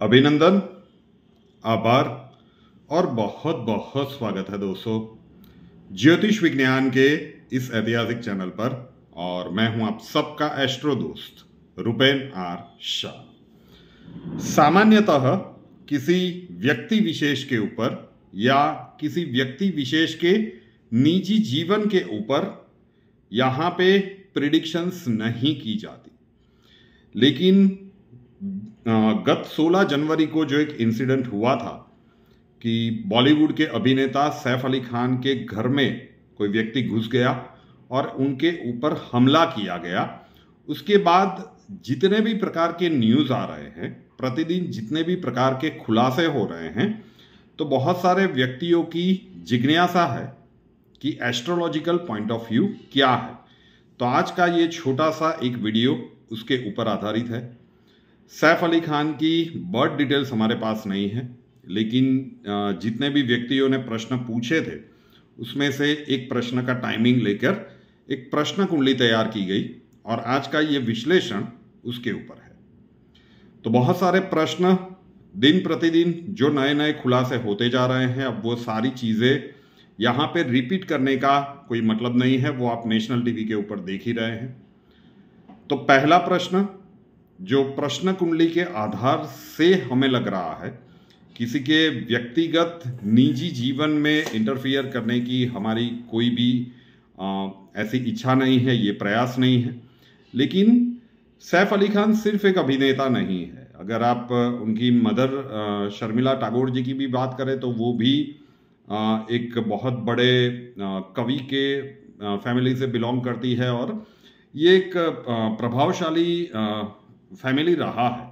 अभिनंदन, आभार और बहुत बहुत स्वागत है दोस्तों ज्योतिष विज्ञान के इस ऐतिहासिक चैनल पर। और मैं हूं आप सबका एस्ट्रो दोस्त रुपेन आर शाह। सामान्यतः किसी व्यक्ति विशेष के ऊपर या किसी व्यक्ति विशेष के निजी जीवन के ऊपर यहाँ पे प्रिडिक्शंस नहीं की जाती, लेकिन गत 16 जनवरी को जो एक इंसिडेंट हुआ था कि बॉलीवुड के अभिनेता सैफ अली खान के घर में कोई व्यक्ति घुस गया और उनके ऊपर हमला किया गया, उसके बाद जितने भी प्रकार के न्यूज़ आ रहे हैं, प्रतिदिन जितने भी प्रकार के खुलासे हो रहे हैं, तो बहुत सारे व्यक्तियों की जिज्ञासा है कि एस्ट्रोलॉजिकल पॉइंट ऑफ व्यू क्या है। तो आज का ये छोटा सा एक वीडियो उसके ऊपर आधारित है। सैफ अली खान की बर्थ डिटेल्स हमारे पास नहीं है, लेकिन जितने भी व्यक्तियों ने प्रश्न पूछे थे उसमें से एक प्रश्न का टाइमिंग लेकर एक प्रश्न कुंडली तैयार की गई और आज का ये विश्लेषण उसके ऊपर है। तो बहुत सारे प्रश्न दिन प्रतिदिन जो नए नए खुलासे होते जा रहे हैं, अब वो सारी चीज़ें यहाँ पे रिपीट करने का कोई मतलब नहीं है, वो आप नेशनल टीवी के ऊपर देख ही रहे हैं। तो पहला प्रश्न जो प्रश्न कुंडली के आधार से हमें लग रहा है, किसी के व्यक्तिगत निजी जीवन में इंटरफियर करने की हमारी कोई भी ऐसी इच्छा नहीं है, ये प्रयास नहीं है। लेकिन सैफ अली खान सिर्फ एक अभिनेता नहीं है। अगर आप उनकी मदर शर्मिला टैगोर जी की भी बात करें तो वो भी एक बहुत बड़े कवि के फैमिली से बिलोंग करती है और ये एक प्रभावशाली फैमिली रहा है।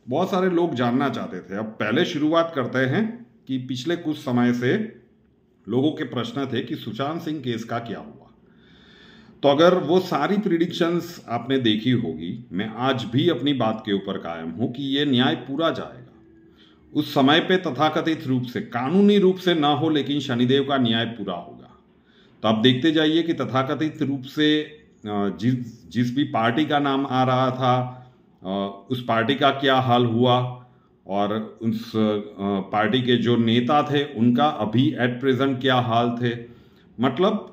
बहुत सारे लोग जानना चाहते थे। अब पहले शुरुआत करते हैं कि पिछले कुछ समय से लोगों के प्रश्न थे कि सुशांत सिंह केस का क्या हुआ। तो अगर वो सारी प्रिडिक्शंस आपने देखी होगी, मैं आज भी अपनी बात के ऊपर कायम हूं कि ये न्याय पूरा जाएगा। उस समय पे तथाकथित रूप से, कानूनी रूप से ना हो, लेकिन शनिदेव का न्याय पूरा होगा। तो आप देखते जाइए कि तथाकथित रूप से जिस भी पार्टी का नाम आ रहा था, उस पार्टी का क्या हाल हुआ और उस पार्टी के जो नेता थे उनका अभी एट प्रेजेंट क्या हाल थे। मतलब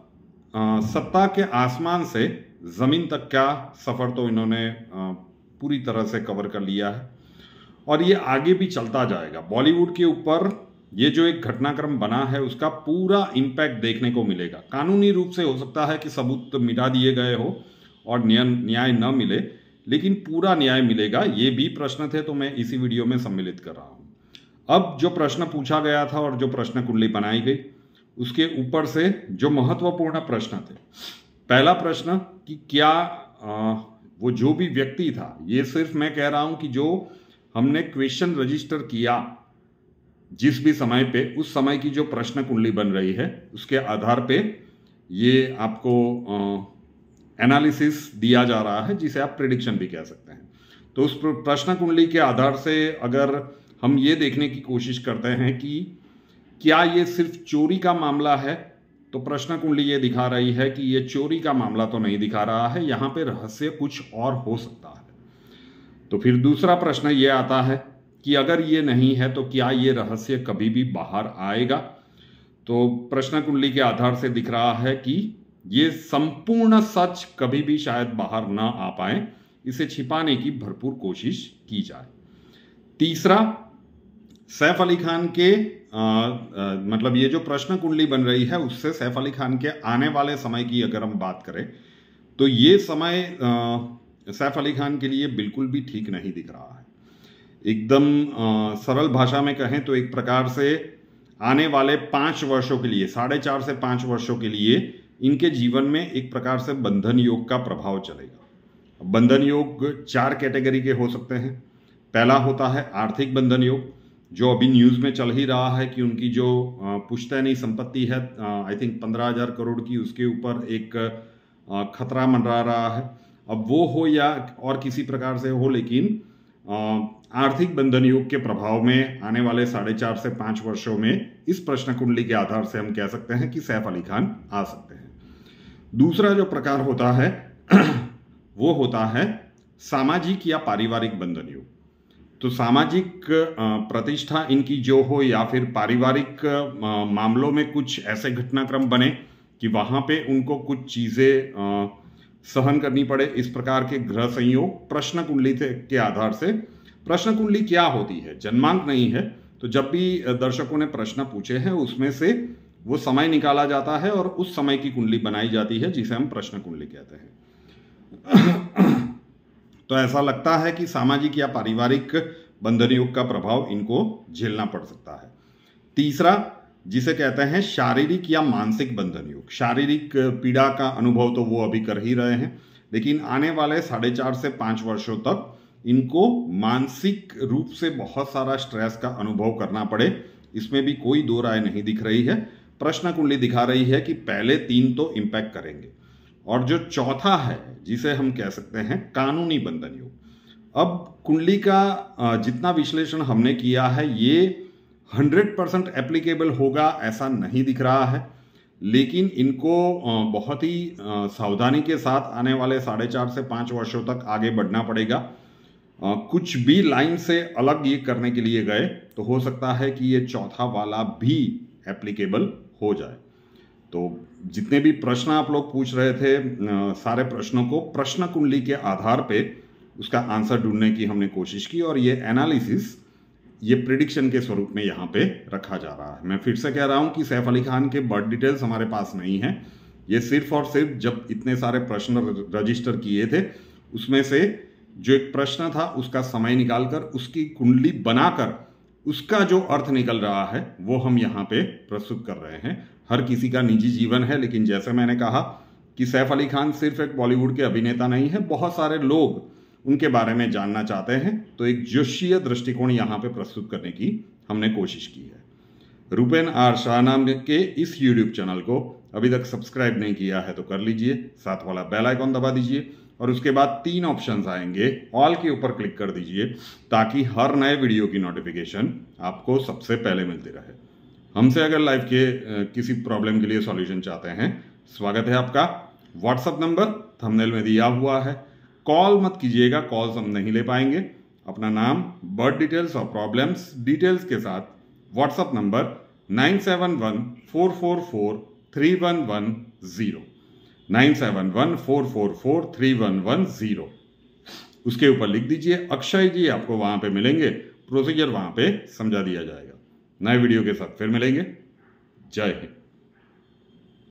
सत्ता के आसमान से ज़मीन तक का सफ़र तो इन्होंने पूरी तरह से कवर कर लिया है और ये आगे भी चलता जाएगा। बॉलीवुड के ऊपर ये जो एक घटनाक्रम बना है उसका पूरा इम्पैक्ट देखने को मिलेगा। कानूनी रूप से हो सकता है कि सबूत मिटा दिए गए हो और न्याय न मिले, लेकिन पूरा न्याय मिलेगा। ये भी प्रश्न थे तो मैं इसी वीडियो में सम्मिलित कर रहा हूँ। अब जो प्रश्न पूछा गया था और जो प्रश्न कुंडली बनाई गई, उसके ऊपर से जो महत्वपूर्ण प्रश्न थे। पहला प्रश्न कि क्या वो जो भी व्यक्ति था, ये सिर्फ मैं कह रहा हूँ कि जो हमने क्वेश्चन रजिस्टर किया जिस भी समय पे, उस समय की जो प्रश्न कुंडली बन रही है उसके आधार पे ये आपको एनालिसिस दिया जा रहा है, जिसे आप प्रिडिक्शन भी कह सकते हैं। तो उस प्रश्न कुंडली के आधार से अगर हम ये देखने की कोशिश करते हैं कि क्या ये सिर्फ चोरी का मामला है, तो प्रश्न कुंडली ये दिखा रही है कि ये चोरी का मामला तो नहीं दिखा रहा है, यहाँ पे रहस्य कुछ और हो सकता है। तो फिर दूसरा प्रश्न ये आता है कि अगर ये नहीं है तो क्या ये रहस्य कभी भी बाहर आएगा। तो प्रश्न कुंडली के आधार से दिख रहा है कि ये संपूर्ण सच कभी भी शायद बाहर ना आ पाए, इसे छिपाने की भरपूर कोशिश की जाए। तीसरा, सैफ अली खान के मतलब ये जो प्रश्न कुंडली बन रही है उससे सैफ अली खान के आने वाले समय की अगर हम बात करें तो ये समय सैफ अली खान के लिए बिल्कुल भी ठीक नहीं दिख रहा है। एकदम सरल भाषा में कहें तो एक प्रकार से आने वाले 5 वर्षों के लिए, 4.5 से 5 वर्षों के लिए इनके जीवन में एक प्रकार से बंधन योग का प्रभाव चलेगा। बंधन योग 4 कैटेगरी के हो सकते हैं। पहला होता है आर्थिक बंधन योग, जो अभी न्यूज़ में चल ही रहा है कि उनकी जो पुश्तैनी संपत्ति है, आई थिंक 15,000 करोड़ की, उसके ऊपर एक खतरा मंडरा रहा है। अब वो हो या और किसी प्रकार से हो, लेकिन आर्थिक बंधन योग के प्रभाव में आने वाले 4.5 से 5 वर्षों में इस प्रश्न कुंडली के आधार से हम कह सकते हैं कि सैफ अली खान आ सकते हैं। दूसरा जो प्रकार होता है वो होता है सामाजिक या पारिवारिक बंधन योग। तो सामाजिक प्रतिष्ठा इनकी जो हो या फिर पारिवारिक मामलों में कुछ ऐसे घटनाक्रम बने कि वहां पे उनको कुछ चीजें सहन करनी पड़े, इस प्रकार के ग्रह संयोग प्रश्न कुंडली के आधार से। प्रश्न कुंडली क्या होती है, जन्मांक नहीं है। तो जब भी दर्शकों ने प्रश्न पूछे हैं उसमें से वो समय निकाला जाता है और उस समय की कुंडली बनाई जाती है, जिसे हम प्रश्न कुंडली कहते हैं। तो ऐसा लगता है कि सामाजिक या पारिवारिक बंधन योग का प्रभाव इनको झेलना पड़ सकता है। तीसरा, जिसे कहते हैं शारीरिक या मानसिक बंधन योग। शारीरिक पीड़ा का अनुभव तो वो अभी कर ही रहे हैं, लेकिन आने वाले 4.5 से 5 वर्षों तक इनको मानसिक रूप से बहुत सारा स्ट्रेस का अनुभव करना पड़े, इसमें भी कोई दो राय नहीं दिख रही है। प्रश्न कुंडली दिखा रही है कि पहले 3 तो इंपैक्ट करेंगे, और जो चौथा है जिसे हम कह सकते हैं कानूनी बंधन योग। अब कुंडली का जितना विश्लेषण हमने किया है ये 100% एप्लीकेबल होगा ऐसा नहीं दिख रहा है, लेकिन इनको बहुत ही सावधानी के साथ आने वाले 4.5 से 5 वर्षों तक आगे बढ़ना पड़ेगा। कुछ भी लाइन से अलग ये करने के लिए गए तो हो सकता है कि ये चौथा वाला भी एप्लीकेबल हो जाए। तो जितने भी प्रश्न आप लोग पूछ रहे थे, सारे प्रश्नों को प्रश्न कुंडली के आधार पे उसका आंसर ढूंढने की हमने कोशिश की, और ये एनालिसिस ये प्रिडिक्शन के स्वरूप में यहाँ पे रखा जा रहा है। मैं फिर से कह रहा हूँ कि सैफ अली खान के बर्थ डिटेल्स हमारे पास नहीं है। ये सिर्फ और सिर्फ जब इतने सारे प्रश्न रजिस्टर किए थे उसमें से जो एक प्रश्न था उसका समय निकालकर उसकी कुंडली बनाकर उसका जो अर्थ निकल रहा है वो हम यहाँ पे प्रस्तुत कर रहे हैं। हर किसी का निजी जीवन है, लेकिन जैसे मैंने कहा कि सैफ अली खान सिर्फ एक बॉलीवुड के अभिनेता नहीं है, बहुत सारे लोग उनके बारे में जानना चाहते हैं, तो एक ज्योतिषीय दृष्टिकोण यहाँ पे प्रस्तुत करने की हमने कोशिश की है। रूपेन आर शाह नाम के इस यूट्यूब चैनल को अभी तक सब्सक्राइब नहीं किया है तो कर लीजिए, साथ वाला बेल आइकॉन दबा दीजिए, और उसके बाद 3 ऑप्शंस आएंगे, ऑल के ऊपर क्लिक कर दीजिए ताकि हर नए वीडियो की नोटिफिकेशन आपको सबसे पहले मिलती रहे। हमसे अगर लाइफ के किसी प्रॉब्लम के लिए सॉल्यूशन चाहते हैं, स्वागत है आपका। व्हाट्सएप नंबर थंबनेल में दिया हुआ है, कॉल मत कीजिएगा, कॉल्स हम नहीं ले पाएंगे। अपना नाम, बर्थ डिटेल्स और प्रॉब्लम्स डिटेल्स के साथ व्हाट्सएप नंबर 9714443110 9714443110 उसके ऊपर लिख दीजिए। अक्षय जी आपको वहां पे मिलेंगे, प्रोसीजर वहां पे समझा दिया जाएगा। नए वीडियो के साथ फिर मिलेंगे। जय हिंद।